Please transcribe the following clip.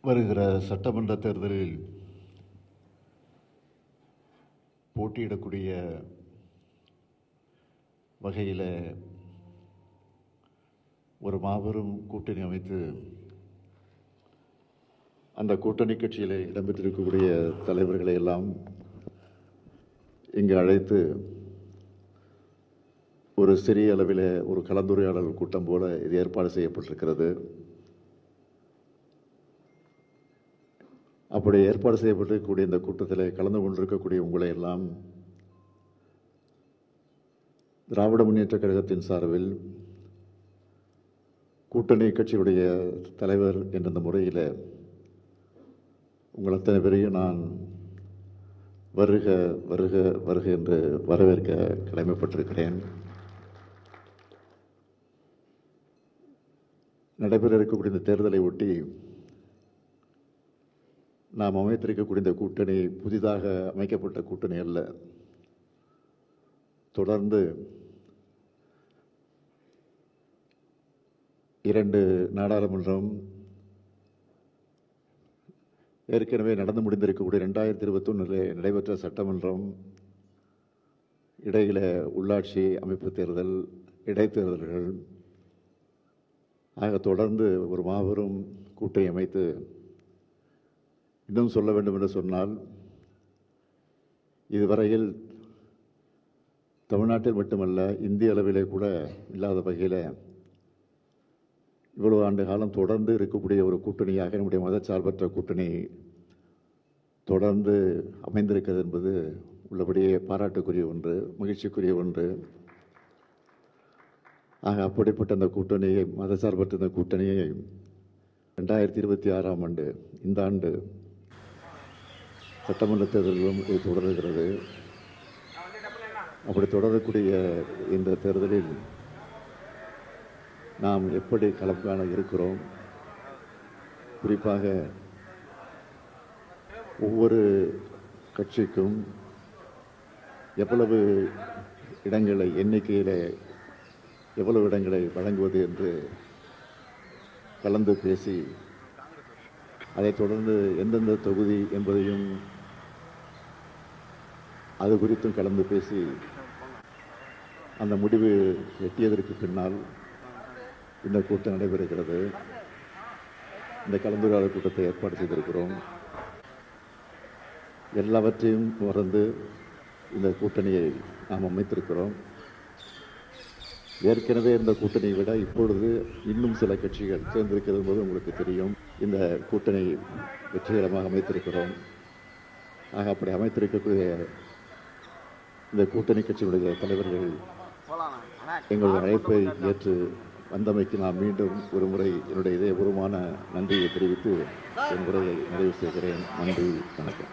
வருகிற சட்டமன்ற தேர்தலில் போட்டியிடக்கூடிய வகையில் ஒரு மாபெரும் கூட்டணி அமைத்து அந்த கூட்டணி கட்சியில் இடம்பெற்றிருக்கக்கூடிய தலைவர்களை எல்லாம் இங்கு அழைத்து ஒரு சிறிய அளவில் ஒரு கலந்துரையாடல் கூட்டம் போல இது ஏற்பாடு செய்யப்பட்டிருக்கிறது. அப்படி ஏற்பாடு செய்யப்பட்டிருக்கக்கூடிய இந்த கூட்டத்தில் கலந்து கொண்டிருக்கக்கூடிய உங்களை எல்லாம் திராவிட முன்னேற்ற கழகத்தின் சார்பில் கூட்டணி கட்சியுடைய தலைவர் என்ற முறையில் உங்கள் அத்தனை பேரையும் நான் வருக வருக வருக என்று வரவேற்க கடமைப்பட்டிருக்கிறேன். நடைபெற இருக்கக்கூடிய இந்த தேர்தலை ஒட்டி நாம் அமைத்திருக்கக்கூடிய இந்த கூட்டணி புதிதாக அமைக்கப்பட்ட கூட்டணி அல்ல. தொடர்ந்து 2 நாடாளுமன்றம், ஏற்கனவே நடந்து முடிந்திருக்கக்கூடிய 2021 நடைபெற்ற சட்டமன்றம், இடையில உள்ளாட்சி அமைப்பு தேர்தல், இடைத்தேர்தல்கள் ஆக தொடர்ந்து ஒரு மாபெரும் கூட்டணி அமைத்து, இன்னும் சொல்ல வேண்டும் என்று சொன்னால், இதுவரையில் தமிழ்நாட்டில் மட்டுமல்ல இந்திய அளவிலே கூட இல்லாத வகையில் இவ்வளவு ஆண்டு காலம் தொடர்ந்து இருக்கக்கூடிய ஒரு கூட்டணியாக நம்முடைய மதச்சார்பற்ற கூட்டணி தொடர்ந்து அமைந்திருக்கிறது என்பது உள்ளபடியே பாராட்டுக்குரிய ஒன்று, மகிழ்ச்சிக்குரிய ஒன்று. ஆக அப்படிப்பட்ட அந்த கூட்டணியை, மதச்சார்பற்ற இந்த கூட்டணியை 2026ஆம் ஆண்டு, இந்த ஆண்டு சட்டமன்ற தேர்தலிலும் இது தொடர்கிறது. அப்படி தொடரக்கூடிய இந்த தேர்தலில் நாம் எப்படி களம் காண இருக்கிறோம், குறிப்பாக ஒவ்வொரு கட்சிக்கும் எவ்வளவு இடங்களை, எண்ணிக்கையில் எவ்வளவு இடங்களை வழங்குவது என்று கலந்து பேசி, அதைத் தொடர்ந்து எந்தெந்த தொகுதி என்பதையும் அது குறித்தும் கலந்து பேசி அந்த முடிவு எட்டியதற்கு பின்னால் இந்த கூட்டம் நடைபெறுகிறது. இந்த கலந்துரையாடல் கூட்டத்தை ஏற்பாடு செய்திருக்கிறோம். எல்லாவற்றையும் மறந்து இந்த கூட்டணியை நாம் அமைத்திருக்கிறோம். ஏற்கனவே இந்த கூட்டணியை விட இப்பொழுது இன்னும் சில கட்சிகள் சேர்ந்திருக்கிறது போது உங்களுக்கு தெரியும். இந்த கூட்டணி வெற்றிகரமாக அமைத்திருக்கிறோம். ஆக அப்படி அமைத்திருக்கக்கூடிய இந்த கூட்டணி கட்சியினுடைய தலைவர்கள் எங்களுடைய அழைப்பை ஏற்று வந்தமைக்கு நான் மீண்டும் ஒரு முறை என்னுடைய இதயபூர்வமான நன்றியை தெரிவித்து என் உரையை நிறைவு செய்கிறேன். நன்றி, வணக்கம்.